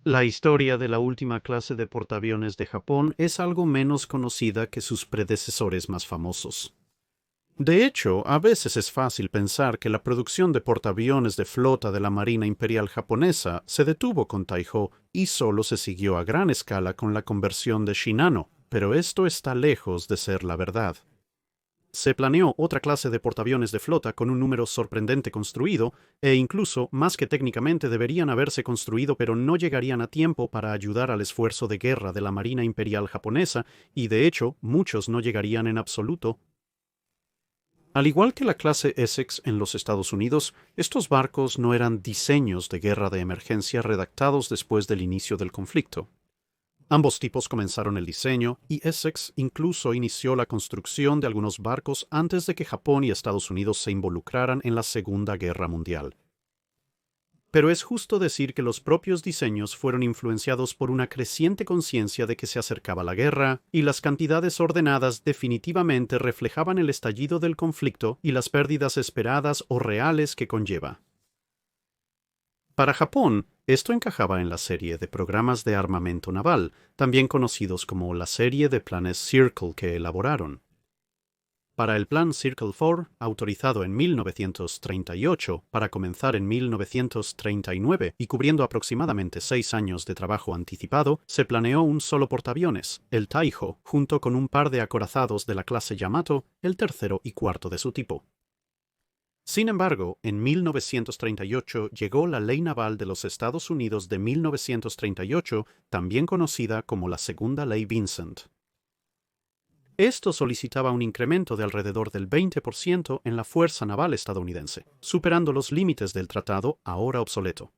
La historia de la última clase de portaaviones de Japón es algo menos conocida que sus predecesores más famosos. De hecho, a veces es fácil pensar que la producción de portaaviones de flota de la Marina Imperial japonesa se detuvo con Taiho y solo se siguió a gran escala con la conversión de Shinano, pero esto está lejos de ser la verdad. Se planeó otra clase de portaaviones de flota con un número sorprendente construido, e incluso, más que técnicamente deberían haberse construido pero no llegarían a tiempo para ayudar al esfuerzo de guerra de la Marina Imperial japonesa, y de hecho, muchos no llegarían en absoluto. Al igual que la clase Essex en los Estados Unidos, estos barcos no eran diseños de guerra de emergencia redactados después del inicio del conflicto. Ambos tipos comenzaron el diseño, y Essex incluso inició la construcción de algunos barcos antes de que Japón y Estados Unidos se involucraran en la Segunda Guerra Mundial. Pero es justo decir que los propios diseños fueron influenciados por una creciente conciencia de que se acercaba la guerra, y las cantidades ordenadas definitivamente reflejaban el estallido del conflicto y las pérdidas esperadas o reales que conlleva. Para Japón, esto encajaba en la serie de programas de armamento naval, también conocidos como la serie de planes Circle que elaboraron. Para el plan Circle 4, autorizado en 1938 para comenzar en 1939 y cubriendo aproximadamente 6 años de trabajo anticipado, se planeó un solo portaaviones, el Taiho, junto con un par de acorazados de la clase Yamato, el tercero y cuarto de su tipo. Sin embargo, en 1938 llegó la Ley Naval de los Estados Unidos de 1938, también conocida como la Segunda Ley Vincent. Esto solicitaba un incremento de alrededor del 20% en la fuerza naval estadounidense, superando los límites del tratado ahora obsoleto.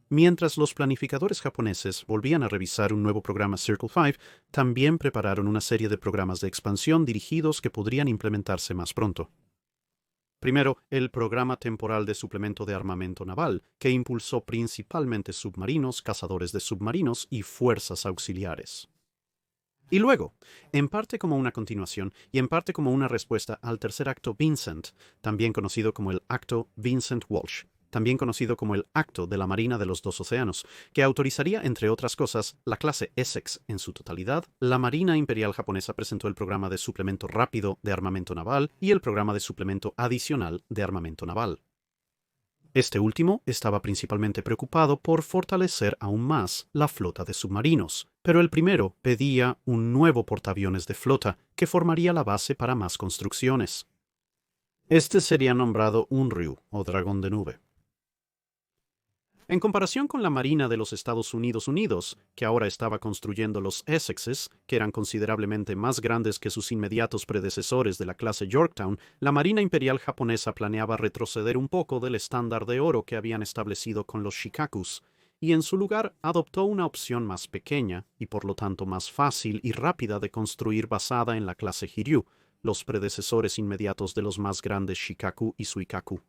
Mientras los planificadores japoneses volvían a revisar un nuevo programa Circle 5, también prepararon una serie de programas de expansión dirigidos que podrían implementarse más pronto. Primero, el Programa Temporal de Suplemento de Armamento Naval, que impulsó principalmente submarinos, cazadores de submarinos y fuerzas auxiliares. Y luego, en parte como una continuación y en parte como una respuesta al tercer acto Vincent, también conocido como el Acto Vincent-Walsh, también conocido como el Acto de la Marina de los Dos Océanos, que autorizaría, entre otras cosas, la clase Essex en su totalidad. La Marina Imperial japonesa presentó el programa de suplemento rápido de armamento naval y el programa de suplemento adicional de armamento naval. Este último estaba principalmente preocupado por fortalecer aún más la flota de submarinos, pero el primero pedía un nuevo portaaviones de flota que formaría la base para más construcciones. Este sería nombrado Unryu, o dragón de nube. En comparación con la Marina de los Estados Unidos, que ahora estaba construyendo los Essexes, que eran considerablemente más grandes que sus inmediatos predecesores de la clase Yorktown, la Marina Imperial japonesa planeaba retroceder un poco del estándar de oro que habían establecido con los Shikakus, y en su lugar adoptó una opción más pequeña, y por lo tanto más fácil y rápida de construir basada en la clase Hiryu, los predecesores inmediatos de los más grandes Shikaku y Suikaku.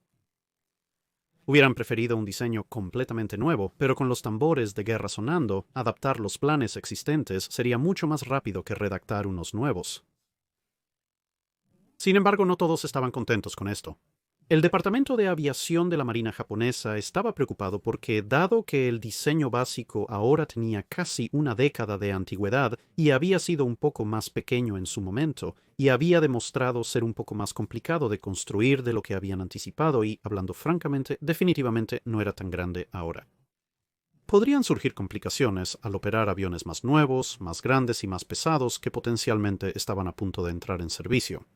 Hubieran preferido un diseño completamente nuevo, pero con los tambores de guerra sonando, adaptar los planes existentes sería mucho más rápido que redactar unos nuevos. Sin embargo, no todos estaban contentos con esto. El Departamento de Aviación de la Marina japonesa estaba preocupado porque, dado que el diseño básico ahora tenía casi una década de antigüedad y había sido un poco más pequeño en su momento, y había demostrado ser un poco más complicado de construir de lo que habían anticipado y, hablando francamente, definitivamente no era tan grande ahora. Podrían surgir complicaciones al operar aviones más nuevos, más grandes y más pesados que potencialmente estaban a punto de entrar en servicio.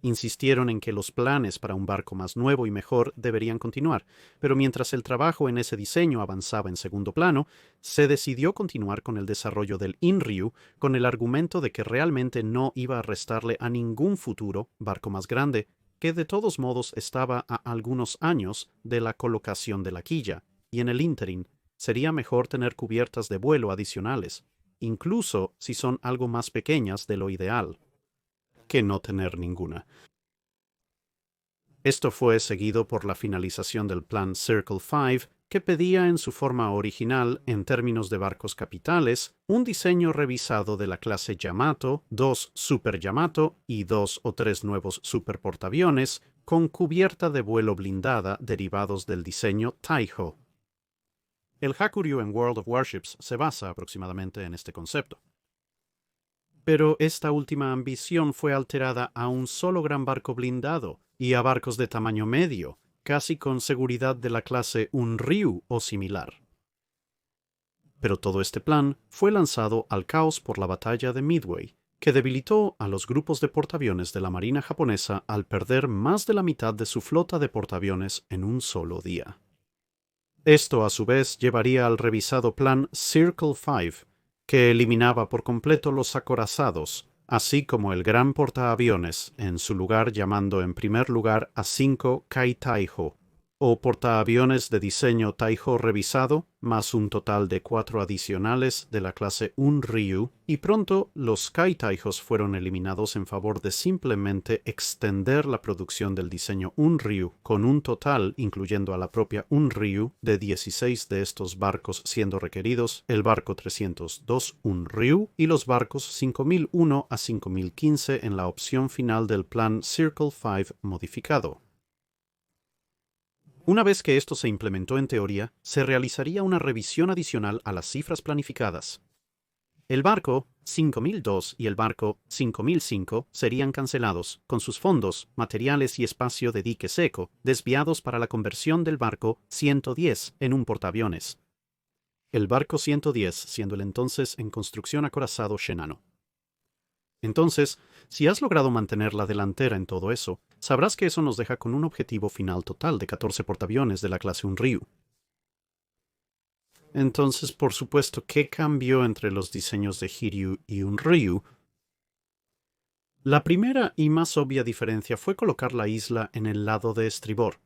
Insistieron en que los planes para un barco más nuevo y mejor deberían continuar, pero mientras el trabajo en ese diseño avanzaba en segundo plano, se decidió continuar con el desarrollo del Inryu con el argumento de que realmente no iba a restarle a ningún futuro barco más grande, que de todos modos estaba a algunos años de la colocación de la quilla, y en el ínterin sería mejor tener cubiertas de vuelo adicionales, incluso si son algo más pequeñas de lo ideal, que no tener ninguna. Esto fue seguido por la finalización del plan Circle 5, que pedía en su forma original, en términos de barcos capitales, un diseño revisado de la clase Yamato, 2 Super Yamato y 2 o 3 nuevos superportaaviones, con cubierta de vuelo blindada derivados del diseño Taiho. El Hakuryu en World of Warships se basa aproximadamente en este concepto. Pero esta última ambición fue alterada a un solo gran barco blindado y a barcos de tamaño medio, casi con seguridad de la clase Unryu o similar. Pero todo este plan fue lanzado al caos por la batalla de Midway, que debilitó a los grupos de portaaviones de la Marina japonesa al perder más de la mitad de su flota de portaaviones en un solo día. Esto, a su vez, llevaría al revisado plan Circle 5, que eliminaba por completo los acorazados, así como el gran portaaviones, en su lugar llamando en primer lugar a 5 Kai Taiho, o portaaviones de diseño Taiho revisado, más un total de 4 adicionales de la clase Unryu, y pronto los Kai Taihos fueron eliminados en favor de simplemente extender la producción del diseño Unryu, con un total, incluyendo a la propia Unryu, de 16 de estos barcos siendo requeridos, el barco 302 Unryu y los barcos 5001 a 5015 en la opción final del plan Circle 5 modificado. Una vez que esto se implementó en teoría, se realizaría una revisión adicional a las cifras planificadas. El barco 5002 y el barco 5005 serían cancelados, con sus fondos, materiales y espacio de dique seco desviados para la conversión del barco 110 en un portaaviones. El barco 110 siendo el entonces en construcción acorazado Shinano. Entonces, si has logrado mantener la delantera en todo eso, sabrás que eso nos deja con un objetivo final total de 14 portaaviones de la clase Unryu. Entonces, por supuesto, ¿qué cambió entre los diseños de Hiryu y Unryu? La primera y más obvia diferencia fue colocar la isla en el lado de estribor.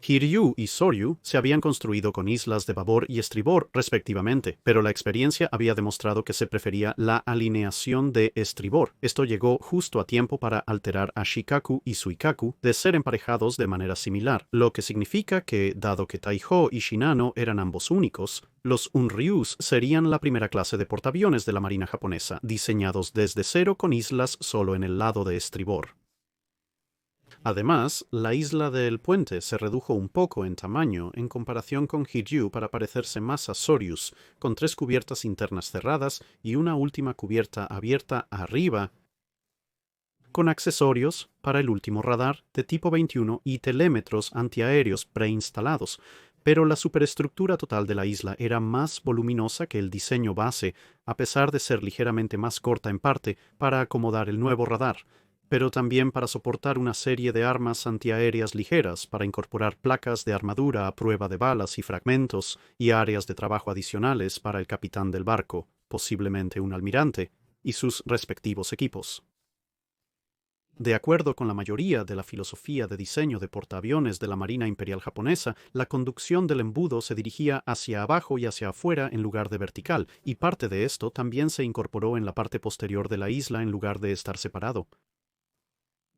Hiryu y Soryu se habían construido con islas de babor y estribor respectivamente, pero la experiencia había demostrado que se prefería la alineación de estribor. Esto llegó justo a tiempo para alterar a Shikaku y Suikaku de ser emparejados de manera similar, lo que significa que, dado que Taiho y Shinano eran ambos únicos, los Unryus serían la primera clase de portaaviones de la Marina japonesa, diseñados desde cero con islas solo en el lado de estribor. Además, la isla del puente se redujo un poco en tamaño en comparación con Hiryu para parecerse más a Soryus, con 3 cubiertas internas cerradas y una última cubierta abierta arriba, con accesorios para el último radar de tipo 21 y telémetros antiaéreos preinstalados, pero la superestructura total de la isla era más voluminosa que el diseño base, a pesar de ser ligeramente más corta en parte para acomodar el nuevo radar, pero también para soportar una serie de armas antiaéreas ligeras para incorporar placas de armadura a prueba de balas y fragmentos y áreas de trabajo adicionales para el capitán del barco, posiblemente un almirante, y sus respectivos equipos. De acuerdo con la mayoría de la filosofía de diseño de portaaviones de la Marina Imperial japonesa, la conducción del embudo se dirigía hacia abajo y hacia afuera en lugar de vertical, y parte de esto también se incorporó en la parte posterior de la isla en lugar de estar separado.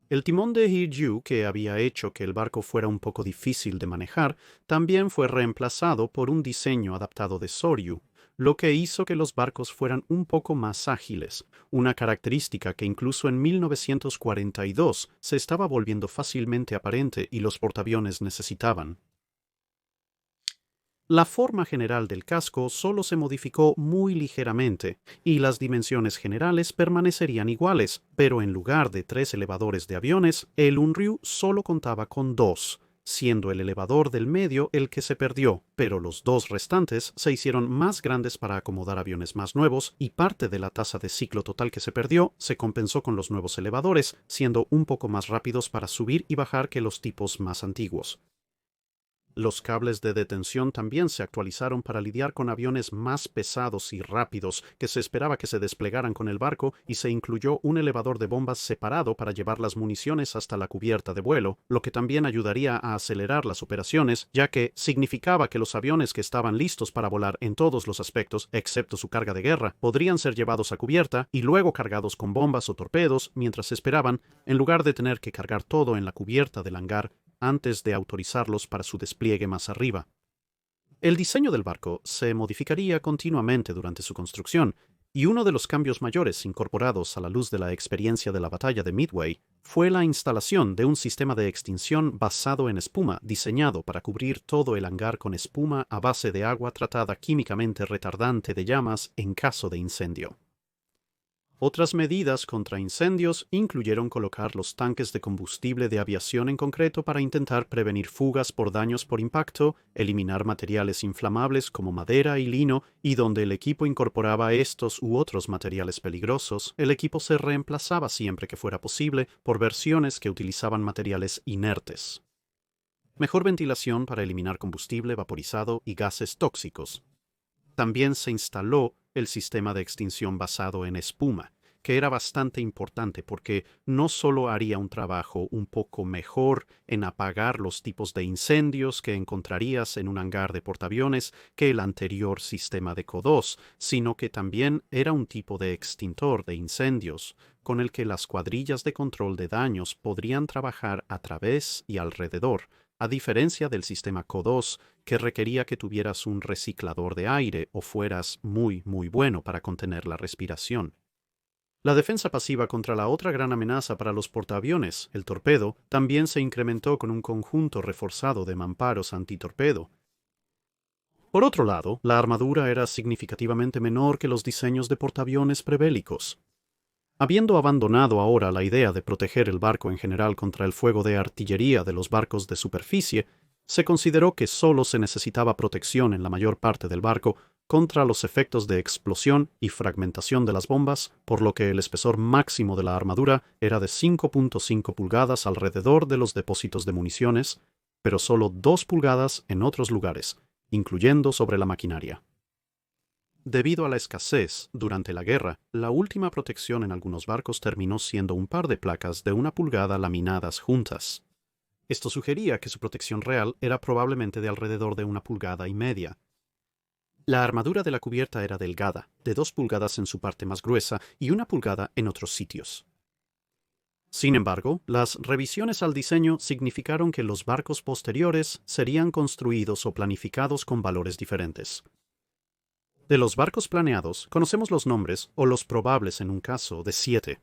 El timón de Hiryu, que había hecho que el barco fuera un poco difícil de manejar, también fue reemplazado por un diseño adaptado de Soryu, lo que hizo que los barcos fueran un poco más ágiles, una característica que incluso en 1942 se estaba volviendo fácilmente aparente y los portaaviones necesitaban. La forma general del casco solo se modificó muy ligeramente, y las dimensiones generales permanecerían iguales, pero en lugar de 3 elevadores de aviones, el Unryu solo contaba con 2, siendo el elevador del medio el que se perdió, pero los 2 restantes se hicieron más grandes para acomodar aviones más nuevos, y parte de la tasa de ciclo total que se perdió se compensó con los nuevos elevadores, siendo un poco más rápidos para subir y bajar que los tipos más antiguos. Los cables de detención también se actualizaron para lidiar con aviones más pesados y rápidos que se esperaba que se desplegaran con el barco, y se incluyó un elevador de bombas separado para llevar las municiones hasta la cubierta de vuelo, lo que también ayudaría a acelerar las operaciones, ya que significaba que los aviones que estaban listos para volar en todos los aspectos, excepto su carga de guerra, podrían ser llevados a cubierta y luego cargados con bombas o torpedos mientras esperaban, en lugar de tener que cargar todo en la cubierta del hangar antes de autorizarlos para su despliegue más arriba. El diseño del barco se modificaría continuamente durante su construcción, Y uno de los cambios mayores incorporados a la luz de la experiencia de la batalla de Midway fue la instalación de un sistema de extinción basado en espuma diseñado para cubrir todo el hangar con espuma a base de agua tratada químicamente retardante de llamas en caso de incendio. Otras medidas contra incendios incluyeron colocar los tanques de combustible de aviación en concreto para intentar prevenir fugas por daños por impacto, eliminar materiales inflamables como madera y lino, y donde el equipo incorporaba estos u otros materiales peligrosos, el equipo se reemplazaba siempre que fuera posible por versiones que utilizaban materiales inertes. Mejor ventilación para eliminar combustible vaporizado y gases tóxicos. También se instaló el sistema de extinción basado en espuma, que era bastante importante porque no solo haría un trabajo un poco mejor en apagar los tipos de incendios que encontrarías en un hangar de portaaviones que el anterior sistema de CO2, sino que también era un tipo de extintor de incendios, con el que las cuadrillas de control de daños podrían trabajar a través y alrededor, a diferencia del sistema CO2, que requería que tuvieras un reciclador de aire o fueras muy bueno para contener la respiración. La defensa pasiva contra la otra gran amenaza para los portaaviones, el torpedo, también se incrementó con un conjunto reforzado de mamparos antitorpedo. Por otro lado, la armadura era significativamente menor que los diseños de portaaviones prebélicos. Habiendo abandonado ahora la idea de proteger el barco en general contra el fuego de artillería de los barcos de superficie, se consideró que solo se necesitaba protección en la mayor parte del barco contra los efectos de explosión y fragmentación de las bombas, por lo que el espesor máximo de la armadura era de 5.5 pulgadas alrededor de los depósitos de municiones, pero solo 2 pulgadas en otros lugares, incluyendo sobre la maquinaria. Debido a la escasez durante la guerra, la última protección en algunos barcos terminó siendo un par de placas de 1 pulgada laminadas juntas. Esto sugería que su protección real era probablemente de alrededor de 1,5 pulgadas. La armadura de la cubierta era delgada, de 2 pulgadas en su parte más gruesa y 1 pulgada en otros sitios. Sin embargo, las revisiones al diseño significaron que los barcos posteriores serían construidos o planificados con valores diferentes. De los barcos planeados, conocemos los nombres, o los probables en un caso, de 7.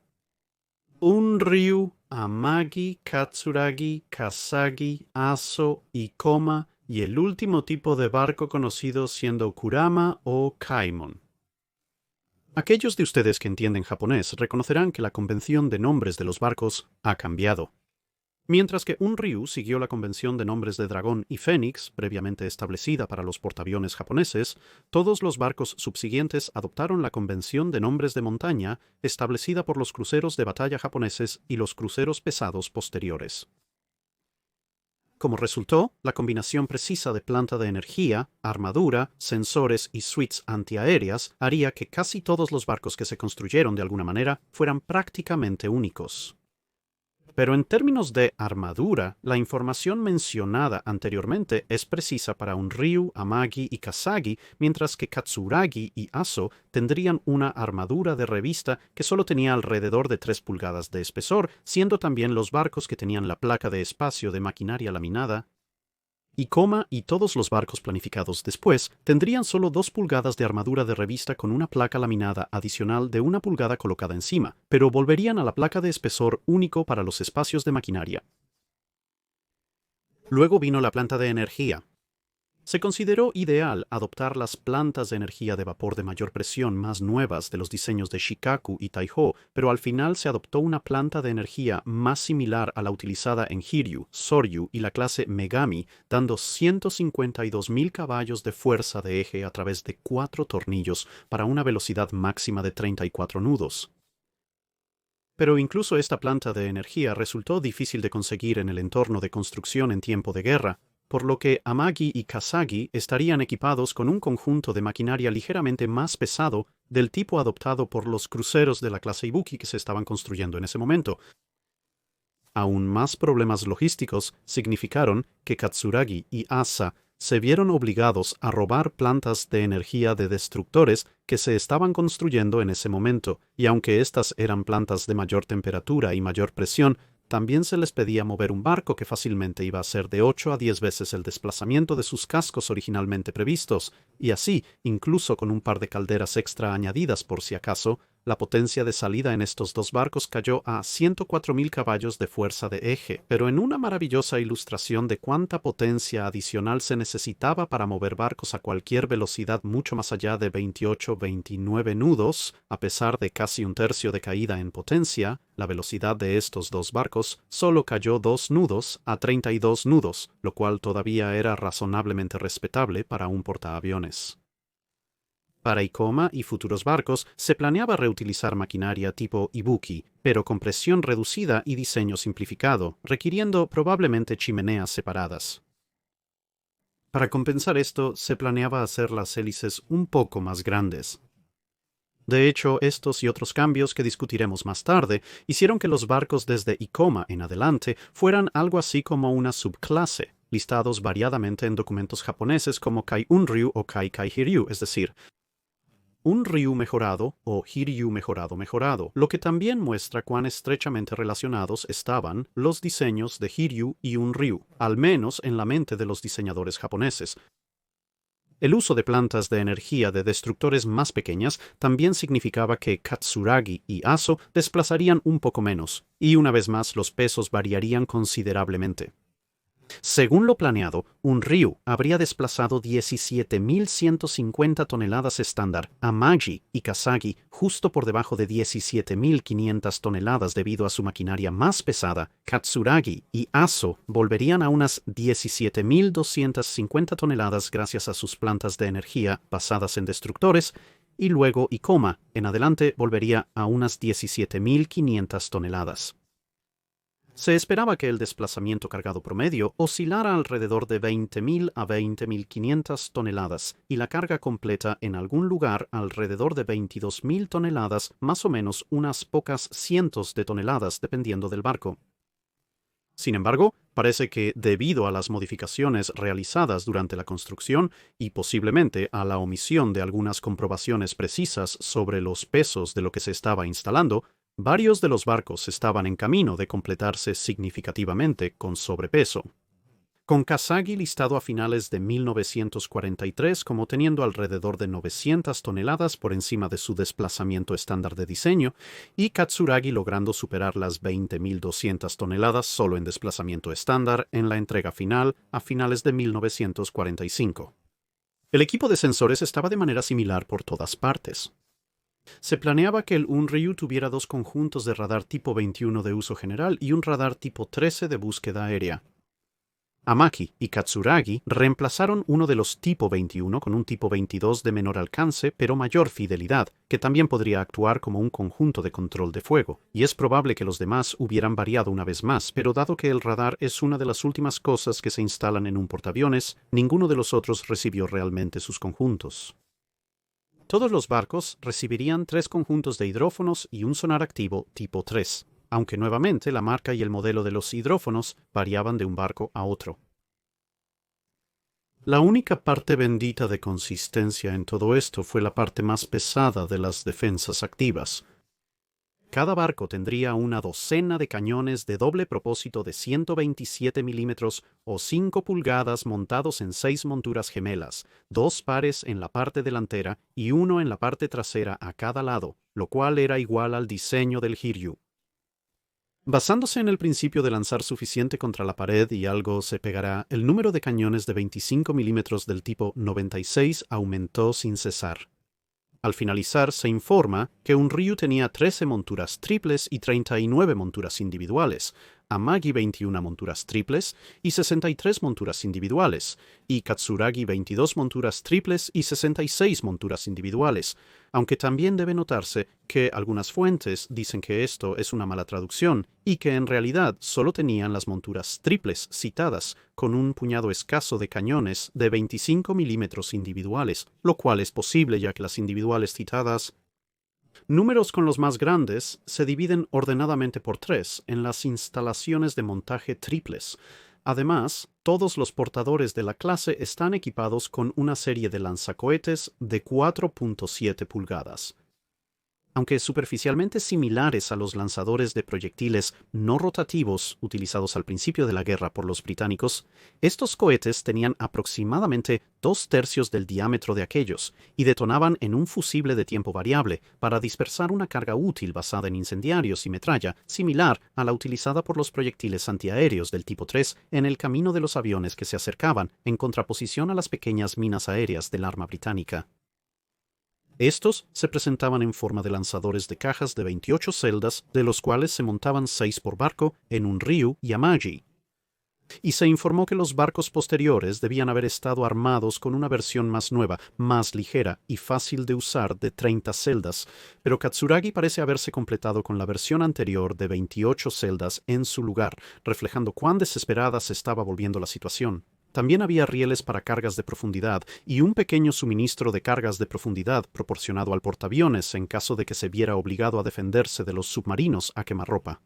Unryu, Amagi, Katsuragi, Kasagi, Aso, Ikoma, y el último tipo de barco conocido siendo Kurama o Kaimon. Aquellos de ustedes que entienden japonés reconocerán que la convención de nombres de los barcos ha cambiado. Mientras que Unryu siguió la convención de nombres de dragón y fénix, previamente establecida para los portaaviones japoneses, todos los barcos subsiguientes adoptaron la convención de nombres de montaña establecida por los cruceros de batalla japoneses y los cruceros pesados posteriores. Como resultó, la combinación precisa de planta de energía, armadura, sensores y suites antiaéreas haría que casi todos los barcos que se construyeron de alguna manera fueran prácticamente únicos. Pero en términos de armadura, la información mencionada anteriormente es precisa para Unryu, Amagi y Kasagi, mientras que Katsuragi y Aso tendrían una armadura de revista que solo tenía alrededor de 3 pulgadas de espesor, siendo también los barcos que tenían la placa de espacio de maquinaria laminada. Ikoma y todos los barcos planificados después tendrían solo 2 pulgadas de armadura de revista con una placa laminada adicional de 1 pulgada colocada encima, pero volverían a la placa de espesor único para los espacios de maquinaria. Luego vino la planta de energía. Se consideró ideal adoptar las plantas de energía de vapor de mayor presión más nuevas de los diseños de Shikaku y Taiho, pero al final se adoptó una planta de energía más similar a la utilizada en Hiryu, Soryu y la clase Megami, dando 152.000 caballos de fuerza de eje a través de 4 tornillos para una velocidad máxima de 34 nudos. Pero incluso esta planta de energía resultó difícil de conseguir en el entorno de construcción en tiempo de guerra, por lo que Amagi y Kasagi estarían equipados con un conjunto de maquinaria ligeramente más pesado del tipo adoptado por los cruceros de la clase Ibuki que se estaban construyendo en ese momento. Aún más problemas logísticos significaron que Katsuragi y Asa se vieron obligados a robar plantas de energía de destructores que se estaban construyendo en ese momento, y aunque estas eran plantas de mayor temperatura y mayor presión, también se les pedía mover un barco que fácilmente iba a ser de 8 a 10 veces el desplazamiento de sus cascos originalmente previstos, y así, incluso con un par de calderas extra añadidas por si acaso, la potencia de salida en estos dos barcos cayó a 104.000 caballos de fuerza de eje, pero en una maravillosa ilustración de cuánta potencia adicional se necesitaba para mover barcos a cualquier velocidad mucho más allá de 28-29 nudos, a pesar de casi un tercio de caída en potencia, la velocidad de estos dos barcos solo cayó 2 nudos a 32 nudos, lo cual todavía era razonablemente respetable para un portaaviones. Para Ikoma y futuros barcos se planeaba reutilizar maquinaria tipo Ibuki, pero con presión reducida y diseño simplificado, requiriendo probablemente chimeneas separadas. Para compensar esto, se planeaba hacer las hélices un poco más grandes. De hecho, estos y otros cambios que discutiremos más tarde hicieron que los barcos desde Ikoma en adelante fueran algo así como una subclase, listados variadamente en documentos japoneses como Kai-Unryu o Kai-Kai-Hiryu, es decir, un Ryu mejorado o Hiryu mejorado, lo que también muestra cuán estrechamente relacionados estaban los diseños de Hiryu y un Ryu, al menos en la mente de los diseñadores japoneses. El uso de plantas de energía de destructores más pequeñas también significaba que Katsuragi y Aso desplazarían un poco menos, y una vez más los pesos variarían considerablemente. Según lo planeado, un Ryu habría desplazado 17.150 toneladas estándar, Amagi y Kasagi justo por debajo de 17.500 toneladas debido a su maquinaria más pesada. Katsuragi y Aso volverían a unas 17.250 toneladas gracias a sus plantas de energía basadas en destructores, y luego Ikoma en adelante volvería a unas 17.500 toneladas. Se esperaba que el desplazamiento cargado promedio oscilara alrededor de 20.000 a 20.500 toneladas y la carga completa en algún lugar alrededor de 22.000 toneladas, más o menos unas pocas cientos de toneladas dependiendo del barco. Sin embargo, parece que debido a las modificaciones realizadas durante la construcción y posiblemente a la omisión de algunas comprobaciones precisas sobre los pesos de lo que se estaba instalando, varios de los barcos estaban en camino de completarse significativamente con sobrepeso. Con Kasagi listado a finales de 1943 como teniendo alrededor de 900 toneladas por encima de su desplazamiento estándar de diseño, y Katsuragi logrando superar las 20.200 toneladas solo en desplazamiento estándar en la entrega final a finales de 1945. El equipo de sensores estaba de manera similar por todas partes. Se planeaba que el Unryu tuviera 2 conjuntos de radar tipo 21 de uso general y un radar tipo 13 de búsqueda aérea. Amaki y Katsuragi reemplazaron uno de los tipo 21 con un tipo 22 de menor alcance pero mayor fidelidad, que también podría actuar como un conjunto de control de fuego, y es probable que los demás hubieran variado una vez más, pero dado que el radar es una de las últimas cosas que se instalan en un portaaviones, ninguno de los otros recibió realmente sus conjuntos. Todos los barcos recibirían 3 conjuntos de hidrófonos y un sonar activo tipo 3, aunque nuevamente la marca y el modelo de los hidrófonos variaban de un barco a otro. La única parte bendita de consistencia en todo esto fue la parte más pesada de las defensas activas. Cada barco tendría una docena de cañones de doble propósito de 127 milímetros o 5 pulgadas montados en 6 monturas gemelas, 2 pares en la parte delantera y 1 en la parte trasera a cada lado, lo cual era igual al diseño del Hiryu. Basándose en el principio de lanzar suficiente contra la pared y algo se pegará, el número de cañones de 25 milímetros del tipo 96 aumentó sin cesar. Al finalizar, se informa que un Ryu tenía 13 monturas triples y 39 monturas individuales, Amagi 21 monturas triples y 63 monturas individuales, y Katsuragi 22 monturas triples y 66 monturas individuales, aunque también debe notarse que algunas fuentes dicen que esto es una mala traducción y que en realidad solo tenían las monturas triples citadas con un puñado escaso de cañones de 25 milímetros individuales, lo cual es posible ya que las individuales citadas. Números con los más grandes se dividen ordenadamente por 3 en las instalaciones de montaje triples. Además, todos los portadores de la clase están equipados con una serie de lanzacohetes de 4.7 pulgadas. Aunque superficialmente similares a los lanzadores de proyectiles no rotativos utilizados al principio de la guerra por los británicos, estos cohetes tenían aproximadamente 2/3 del diámetro de aquellos y detonaban en un fusible de tiempo variable para dispersar una carga útil basada en incendiarios y metralla similar a la utilizada por los proyectiles antiaéreos del tipo 3 en el camino de los aviones que se acercaban, en contraposición a las pequeñas minas aéreas del arma británica. Estos se presentaban en forma de lanzadores de cajas de 28 celdas, de los cuales se montaban 6 por barco en un Ryu Yamaji. Y se informó que los barcos posteriores debían haber estado armados con una versión más nueva, más ligera y fácil de usar de 30 celdas, pero Katsuragi parece haberse completado con la versión anterior de 28 celdas en su lugar, reflejando cuán desesperada se estaba volviendo la situación. También había rieles para cargas de profundidad y un pequeño suministro de cargas de profundidad proporcionado al portaaviones en caso de que se viera obligado a defenderse de los submarinos a quemarropa.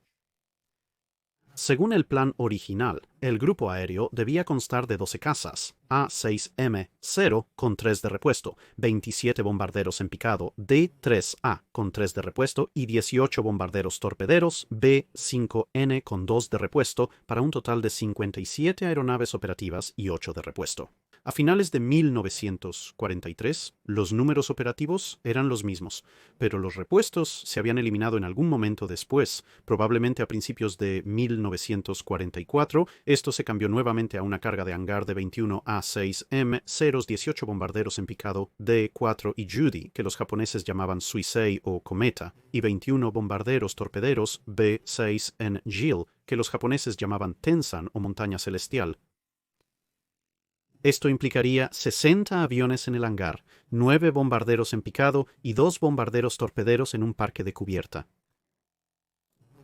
Según el plan original, el grupo aéreo debía constar de 12 cazas, A-6M-0 con 3 de repuesto, 27 bombarderos en picado D-3A con 3 de repuesto y 18 bombarderos torpederos B-5N con 2 de repuesto para un total de 57 aeronaves operativas y 8 de repuesto. A finales de 1943, los números operativos eran los mismos, pero los repuestos se habían eliminado en algún momento después, probablemente a principios de 1944. Esto se cambió nuevamente a una carga de hangar de 21 A-6M, 18 bombarderos en picado D-4 y Judy, que los japoneses llamaban Suisei o Cometa, y 21 bombarderos torpederos B-6 en Gil, que los japoneses llamaban Tensan o Montaña Celestial. Esto implicaría 60 aviones en el hangar, 9 bombarderos en picado y 2 bombarderos torpederos en un parque de cubierta.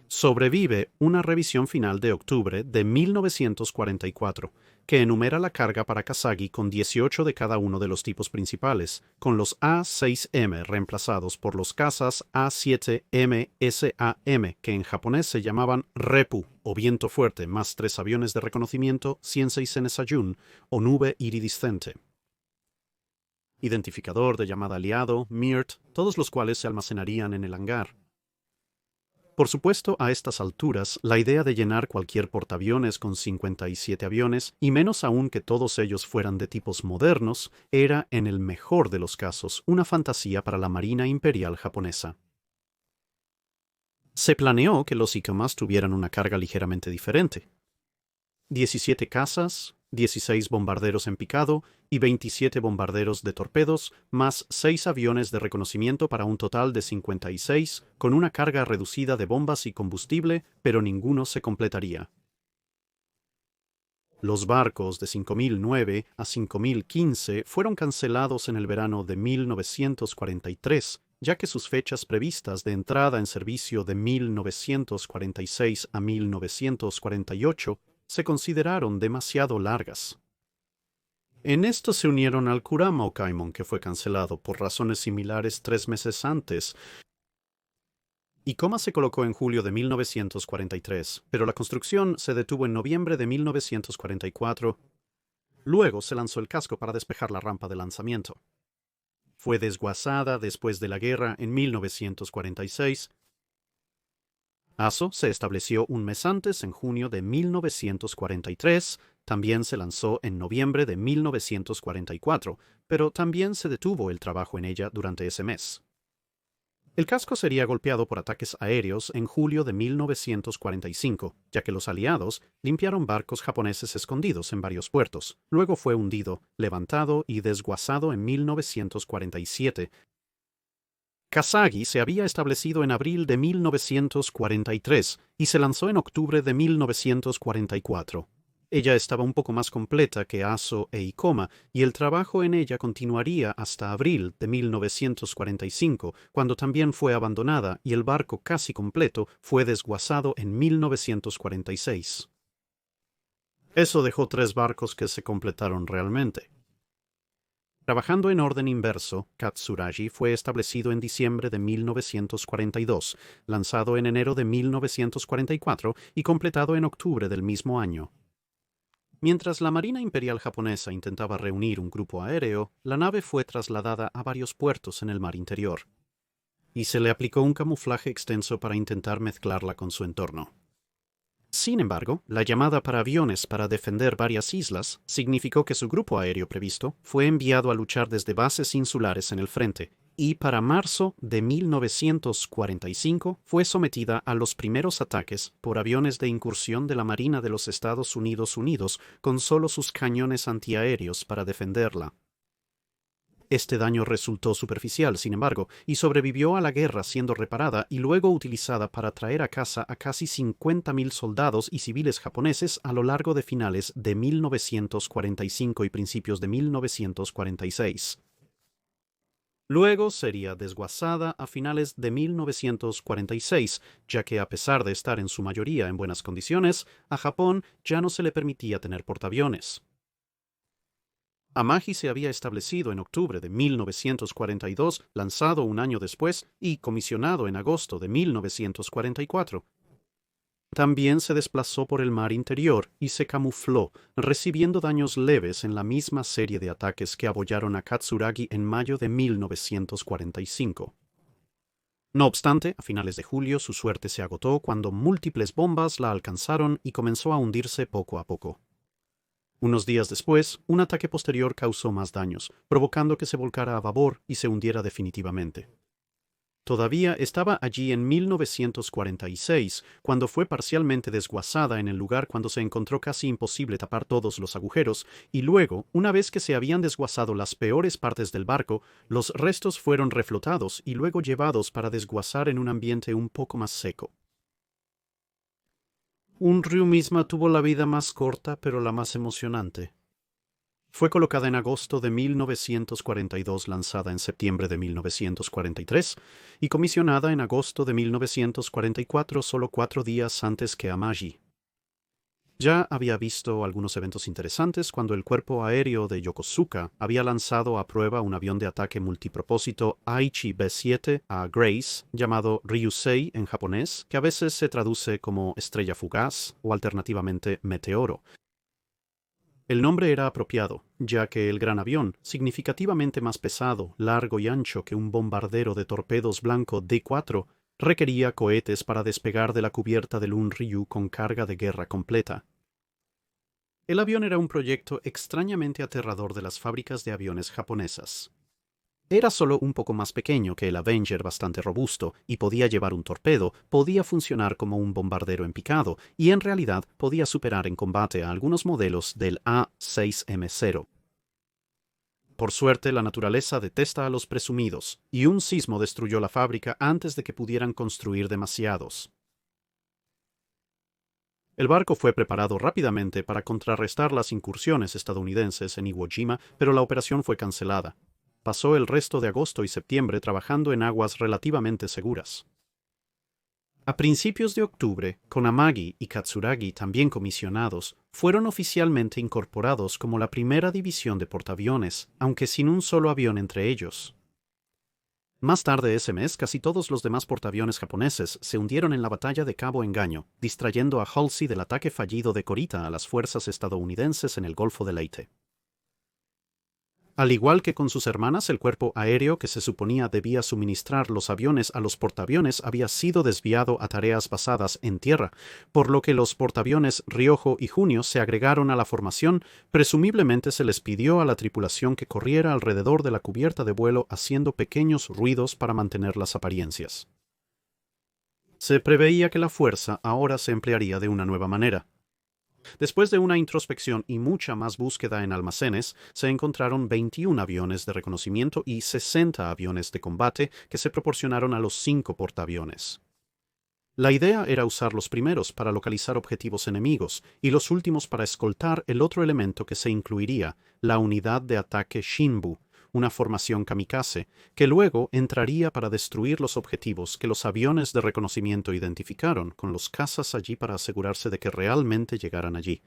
Sobrevive una revisión final de octubre de 1944, que enumera la carga para Kasagi con 18 de cada uno de los tipos principales, con los A-6M reemplazados por los cazas A-7M-SAM, que en japonés se llamaban Repu, o viento fuerte, más 3 aviones de reconocimiento, Shinsei Senesayun, o nube iridiscente. Identificador de llamada aliado, MIRT, todos los cuales se almacenarían en el hangar. Por supuesto, a estas alturas, la idea de llenar cualquier portaaviones con 57 aviones, y menos aún que todos ellos fueran de tipos modernos, era, en el mejor de los casos, una fantasía para la Marina Imperial japonesa. Se planeó que los Ikamas tuvieran una carga ligeramente diferente. 17 cazas, 16 bombarderos en picado y 27 bombarderos de torpedos, más 6 aviones de reconocimiento para un total de 56, con una carga reducida de bombas y combustible, pero ninguno se completaría. Los barcos de 5009 a 5015 fueron cancelados en el verano de 1943, ya que sus fechas previstas de entrada en servicio de 1946 a 1948 se consideraron demasiado largas. En esto se unieron al Kurama Okaimon, que fue cancelado por razones similares 3 meses antes. Ikoma se colocó en julio de 1943, pero la construcción se detuvo en noviembre de 1944. Luego se lanzó el casco para despejar la rampa de lanzamiento. Fue desguazada después de la guerra en 1946. Aso se estableció un mes antes, en junio de 1943, también se lanzó en noviembre de 1944, pero también se detuvo el trabajo en ella durante ese mes. El casco sería golpeado por ataques aéreos en julio de 1945, ya que los aliados limpiaron barcos japoneses escondidos en varios puertos. Luego fue hundido, levantado y desguazado en 1947. Kasagi se había establecido en abril de 1943 y se lanzó en octubre de 1944. Ella estaba un poco más completa que Aso e Ikoma, y el trabajo en ella continuaría hasta abril de 1945, cuando también fue abandonada y el barco casi completo fue desguazado en 1946. Eso dejó 3 barcos que se completaron realmente. Trabajando en orden inverso, Katsuragi fue establecido en diciembre de 1942, lanzado en enero de 1944 y completado en octubre del mismo año. Mientras la Marina Imperial japonesa intentaba reunir un grupo aéreo, la nave fue trasladada a varios puertos en el mar interior. y se le aplicó un camuflaje extenso para intentar mezclarla con su entorno. Sin embargo, la llamada para aviones para defender varias islas significó que su grupo aéreo previsto fue enviado a luchar desde bases insulares en el frente, y para marzo de 1945 fue sometida a los primeros ataques por aviones de incursión de la Marina de los Estados Unidos con solo sus cañones antiaéreos para defenderla. Este daño resultó superficial, sin embargo, y sobrevivió a la guerra siendo reparada y luego utilizada para traer a casa a casi 50.000 soldados y civiles japoneses a lo largo de finales de 1945 y principios de 1946. Luego sería desguazada a finales de 1946, ya que a pesar de estar en su mayoría en buenas condiciones, a Japón ya no se le permitía tener portaaviones. Amagi se había establecido en octubre de 1942, lanzado un año después y comisionado en agosto de 1944. También se desplazó por el mar interior y se camufló, recibiendo daños leves en la misma serie de ataques que abollaron a Katsuragi en mayo de 1945. No obstante, a finales de julio su suerte se agotó cuando múltiples bombas la alcanzaron y comenzó a hundirse poco a poco. Unos días después, un ataque posterior causó más daños, provocando que se volcara a babor y se hundiera definitivamente. Todavía estaba allí en 1946, cuando fue parcialmente desguazada en el lugar cuando se encontró casi imposible tapar todos los agujeros, y luego, una vez que se habían desguazado las peores partes del barco, los restos fueron reflotados y luego llevados para desguazar en un ambiente un poco más seco. Un Ryumisma tuvo la vida más corta, pero la más emocionante. Fue colocada en agosto de 1942, lanzada en septiembre de 1943, y comisionada en agosto de 1944, solo 4 días antes que Amagi. Ya había visto algunos eventos interesantes cuando el cuerpo aéreo de Yokosuka había lanzado a prueba un avión de ataque multipropósito Aichi B-7 a Grace, llamado Ryusei en japonés, que a veces se traduce como estrella fugaz o alternativamente meteoro. El nombre era apropiado, ya que el gran avión, significativamente más pesado, largo y ancho que un bombardero de torpedos blanco D-4, requería cohetes para despegar de la cubierta del Unryu con carga de guerra completa. El avión era un proyecto extrañamente aterrador de las fábricas de aviones japonesas. Era solo un poco más pequeño que el Avenger, bastante robusto, y podía llevar un torpedo, podía funcionar como un bombardero en picado, y en realidad podía superar en combate a algunos modelos del A-6M0. Por suerte, la naturaleza detesta a los presumidos, y un sismo destruyó la fábrica antes de que pudieran construir demasiados. El barco fue preparado rápidamente para contrarrestar las incursiones estadounidenses en Iwo Jima, pero la operación fue cancelada. Pasó el resto de agosto y septiembre trabajando en aguas relativamente seguras. A principios de octubre, con Amagi y Katsuragi también comisionados, fueron oficialmente incorporados como la primera división de portaaviones, aunque sin un solo avión entre ellos. Más tarde ese mes, casi todos los demás portaaviones japoneses se hundieron en la batalla de Cabo Engaño, distrayendo a Halsey del ataque fallido de Kurita a las fuerzas estadounidenses en el Golfo de Leyte. Al igual que con sus hermanas, el cuerpo aéreo que se suponía debía suministrar los aviones a los portaaviones había sido desviado a tareas basadas en tierra, por lo que los portaaviones Ryojo y Junio se agregaron a la formación. Presumiblemente se les pidió a la tripulación que corriera alrededor de la cubierta de vuelo haciendo pequeños ruidos para mantener las apariencias. Se preveía que la fuerza ahora se emplearía de una nueva manera. Después de una introspección y mucha más búsqueda en almacenes, se encontraron 21 aviones de reconocimiento y 60 aviones de combate que se proporcionaron a los 5 portaaviones. La idea era usar los primeros para localizar objetivos enemigos y los últimos para escoltar el otro elemento que se incluiría, la unidad de ataque Shinbu, una formación kamikaze, que luego entraría para destruir los objetivos que los aviones de reconocimiento identificaron, con los cazas allí para asegurarse de que realmente llegaran allí.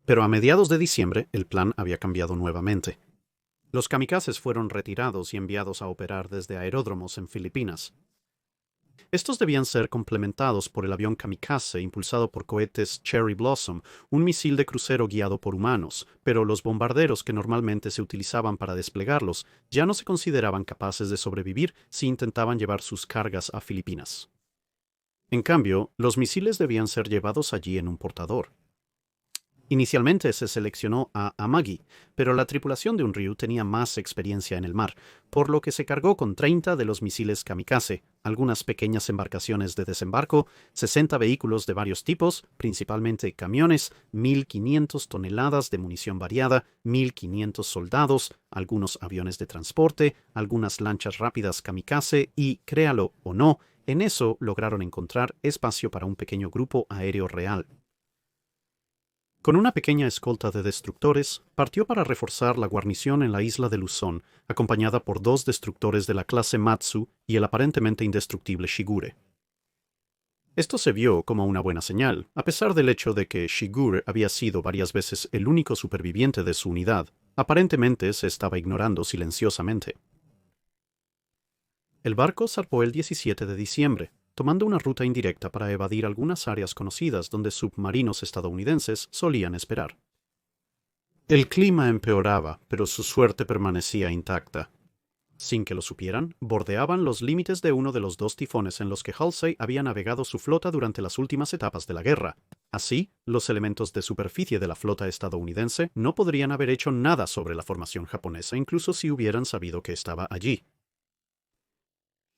Pero a mediados de diciembre el plan había cambiado nuevamente. Los kamikazes fueron retirados y enviados a operar desde aeródromos en Filipinas. Estos debían ser complementados por el avión kamikaze impulsado por cohetes Cherry Blossom, un misil de crucero guiado por humanos, pero los bombarderos que normalmente se utilizaban para desplegarlos ya no se consideraban capaces de sobrevivir si intentaban llevar sus cargas a Filipinas. En cambio, los misiles debían ser llevados allí en un portador. Inicialmente se seleccionó a Amagi, pero la tripulación de Unryu tenía más experiencia en el mar, por lo que se cargó con 30 de los misiles kamikaze, algunas pequeñas embarcaciones de desembarco, 60 vehículos de varios tipos, principalmente camiones, 1.500 toneladas de munición variada, 1.500 soldados, algunos aviones de transporte, algunas lanchas rápidas kamikaze y, créalo o no, en eso lograron encontrar espacio para un pequeño grupo aéreo real. Con una pequeña escolta de destructores, partió para reforzar la guarnición en la isla de Luzón, acompañada por 2 destructores de la clase Matsu y el aparentemente indestructible Shigure. Esto se vio como una buena señal, a pesar del hecho de que Shigure había sido varias veces el único superviviente de su unidad. Aparentemente se estaba ignorando silenciosamente. El barco zarpó el 17 de diciembre, tomando una ruta indirecta para evadir algunas áreas conocidas donde submarinos estadounidenses solían esperar. El clima empeoraba, pero su suerte permanecía intacta. Sin que lo supieran, bordeaban los límites de uno de los 2 tifones en los que Halsey había navegado su flota durante las últimas etapas de la guerra. Así, los elementos de superficie de la flota estadounidense no podrían haber hecho nada sobre la formación japonesa, incluso si hubieran sabido que estaba allí.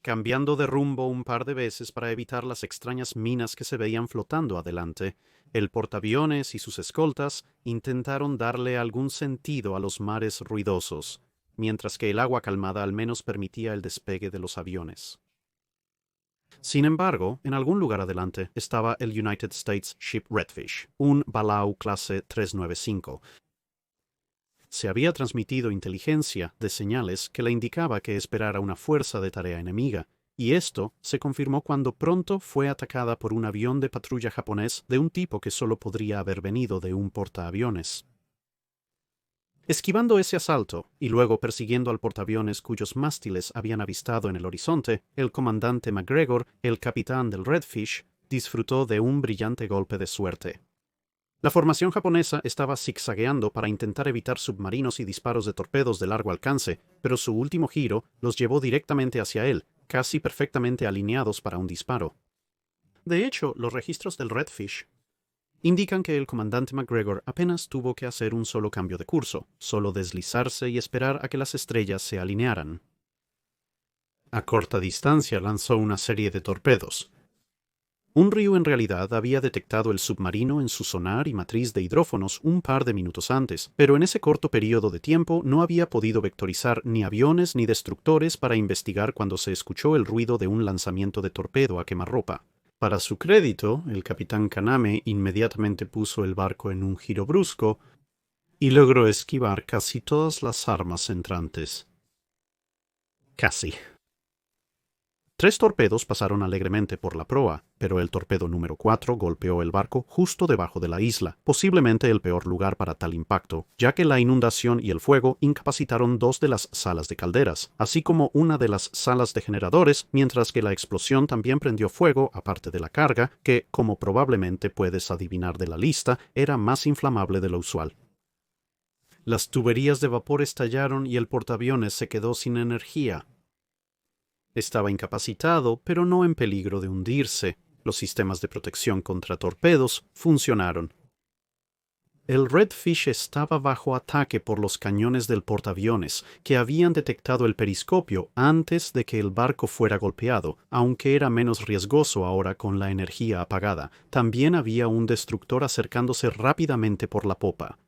Cambiando de rumbo un par de veces para evitar las extrañas minas que se veían flotando adelante, el portaaviones y sus escoltas intentaron darle algún sentido a los mares ruidosos, mientras que el agua calmada al menos permitía el despegue de los aviones. Sin embargo, en algún lugar adelante estaba el United States Ship Redfish, un Balau clase 395. Se había transmitido inteligencia de señales que le indicaba que esperara una fuerza de tarea enemiga, y esto se confirmó cuando pronto fue atacada por un avión de patrulla japonés de un tipo que solo podría haber venido de un portaaviones. Esquivando ese asalto, y luego persiguiendo al portaaviones cuyos mástiles habían avistado en el horizonte, el comandante McGregor, el capitán del Redfish, disfrutó de un brillante golpe de suerte. La formación japonesa estaba zigzagueando para intentar evitar submarinos y disparos de torpedos de largo alcance, pero su último giro los llevó directamente hacia él, casi perfectamente alineados para un disparo. De hecho, los registros del Redfish indican que el comandante McGregor apenas tuvo que hacer un solo cambio de curso, solo deslizarse y esperar a que las estrellas se alinearan. A corta distancia lanzó una serie de torpedos. Unryu en realidad había detectado el submarino en su sonar y matriz de hidrófonos un par de minutos antes, pero en ese corto periodo de tiempo no había podido vectorizar ni aviones ni destructores para investigar cuando se escuchó el ruido de un lanzamiento de torpedo a quemarropa. Para su crédito, el capitán Kaname inmediatamente puso el barco en un giro brusco y logró esquivar casi todas las armas entrantes. Casi. 3 torpedos pasaron alegremente por la proa, pero el torpedo número 4 golpeó el barco justo debajo de la isla, posiblemente el peor lugar para tal impacto, ya que la inundación y el fuego incapacitaron 2 de las salas de calderas, así como una de las salas de generadores, mientras que la explosión también prendió fuego, aparte de la carga, que, como probablemente puedes adivinar de la lista, era más inflamable de lo usual. Las tuberías de vapor estallaron y el portaaviones se quedó sin energía. Estaba incapacitado, pero no en peligro de hundirse. Los sistemas de protección contra torpedos funcionaron. El Redfish estaba bajo ataque por los cañones del portaaviones, que habían detectado el periscopio antes de que el barco fuera golpeado, aunque era menos riesgoso ahora con la energía apagada. También había un destructor acercándose rápidamente por la popa.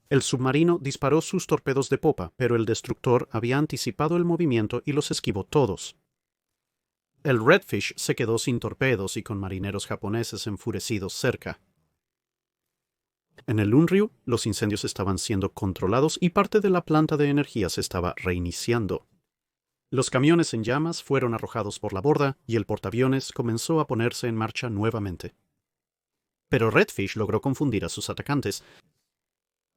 El submarino disparó sus torpedos de popa, pero el destructor había anticipado el movimiento y los esquivó todos. El Redfish se quedó sin torpedos y con marineros japoneses enfurecidos cerca. En el Unryu, los incendios estaban siendo controlados y parte de la planta de energía se estaba reiniciando. Los camiones en llamas fueron arrojados por la borda y el portaaviones comenzó a ponerse en marcha nuevamente. Pero Redfish logró confundir a sus atacantes.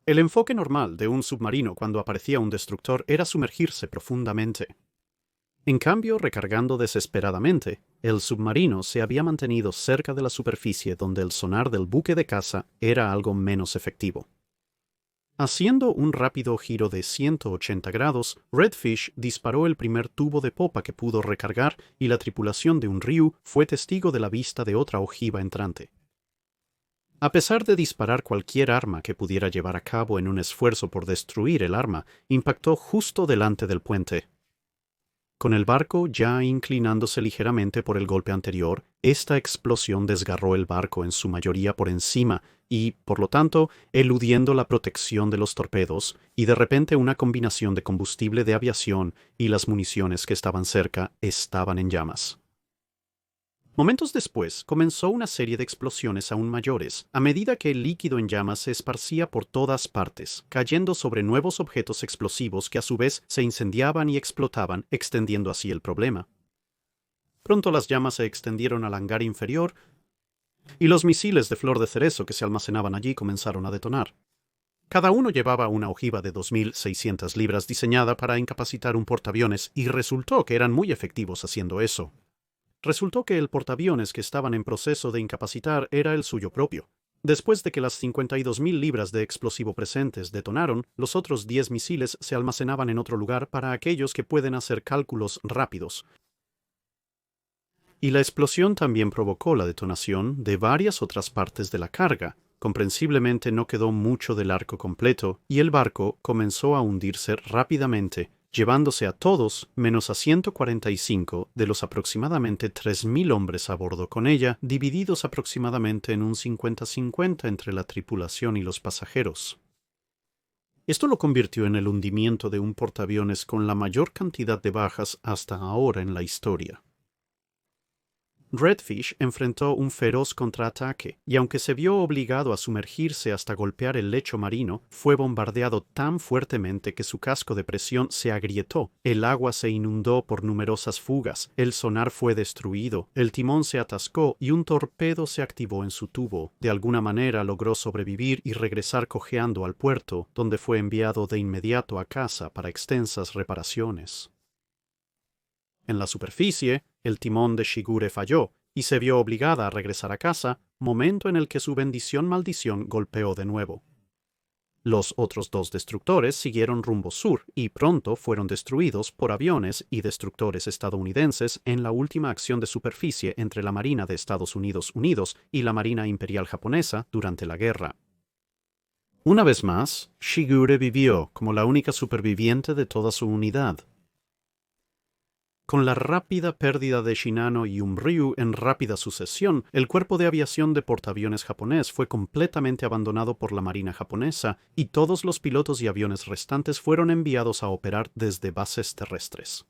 El enfoque normal de un submarino cuando aparecía un destructor era sumergirse profundamente. En cambio, recargando desesperadamente, el submarino se había mantenido cerca de la superficie donde el sonar del buque de caza era algo menos efectivo. Haciendo un rápido giro de 180 grados, Redfish disparó el primer tubo de popa que pudo recargar y la tripulación de un Ryu fue testigo de la vista de otra ojiva entrante. A pesar de disparar cualquier arma que pudiera llevar a cabo en un esfuerzo por destruir el arma, impactó justo delante del puente. Con el barco ya inclinándose ligeramente por el golpe anterior, esta explosión desgarró el barco en su mayoría por encima y, por lo tanto, eludiendo la protección de los torpedos, y de repente una combinación de combustible de aviación y las municiones que estaban cerca estaban en llamas. Momentos después, comenzó una serie de explosiones aún mayores, a medida que el líquido en llamas se esparcía por todas partes, cayendo sobre nuevos objetos explosivos que a su vez se incendiaban y explotaban, extendiendo así el problema. Pronto las llamas se extendieron al hangar inferior, y los misiles de flor de cerezo que se almacenaban allí comenzaron a detonar. Cada uno llevaba una ojiva de 2.600 libras diseñada para incapacitar un portaaviones, y resultó que eran muy efectivos haciendo eso. Resultó que el portaaviones que estaban en proceso de incapacitar era el suyo propio. Después de que las 52.000 libras de explosivo presentes detonaron, los otros 10 misiles se almacenaban en otro lugar para aquellos que pueden hacer cálculos rápidos. Y la explosión también provocó la detonación de varias otras partes de la carga. Comprensiblemente no quedó mucho del arco completo, y el barco comenzó a hundirse rápidamente, llevándose a todos menos a 145 de los aproximadamente 3.000 hombres a bordo con ella, divididos aproximadamente en un 50-50 entre la tripulación y los pasajeros. Esto lo convirtió en el hundimiento de un portaaviones con la mayor cantidad de bajas hasta ahora en la historia. Redfish enfrentó un feroz contraataque, y aunque se vio obligado a sumergirse hasta golpear el lecho marino, fue bombardeado tan fuertemente que su casco de presión se agrietó, el agua se inundó por numerosas fugas, el sonar fue destruido, el timón se atascó y un torpedo se activó en su tubo. De alguna manera logró sobrevivir y regresar cojeando al puerto, donde fue enviado de inmediato a casa para extensas reparaciones. En la superficie, el timón de Shigure falló, y se vio obligada a regresar a casa, momento en el que su bendición-maldición golpeó de nuevo. Los otros 2 destructores siguieron rumbo sur y pronto fueron destruidos por aviones y destructores estadounidenses en la última acción de superficie entre la Marina de Estados Unidos y la Marina Imperial Japonesa durante la guerra. Una vez más, Shigure vivió como la única superviviente de toda su unidad. Con la rápida pérdida de Shinano y un Ryu en rápida sucesión, el cuerpo de aviación de portaaviones japonés fue completamente abandonado por la Marina japonesa y todos los pilotos y aviones restantes fueron enviados a operar desde bases terrestres.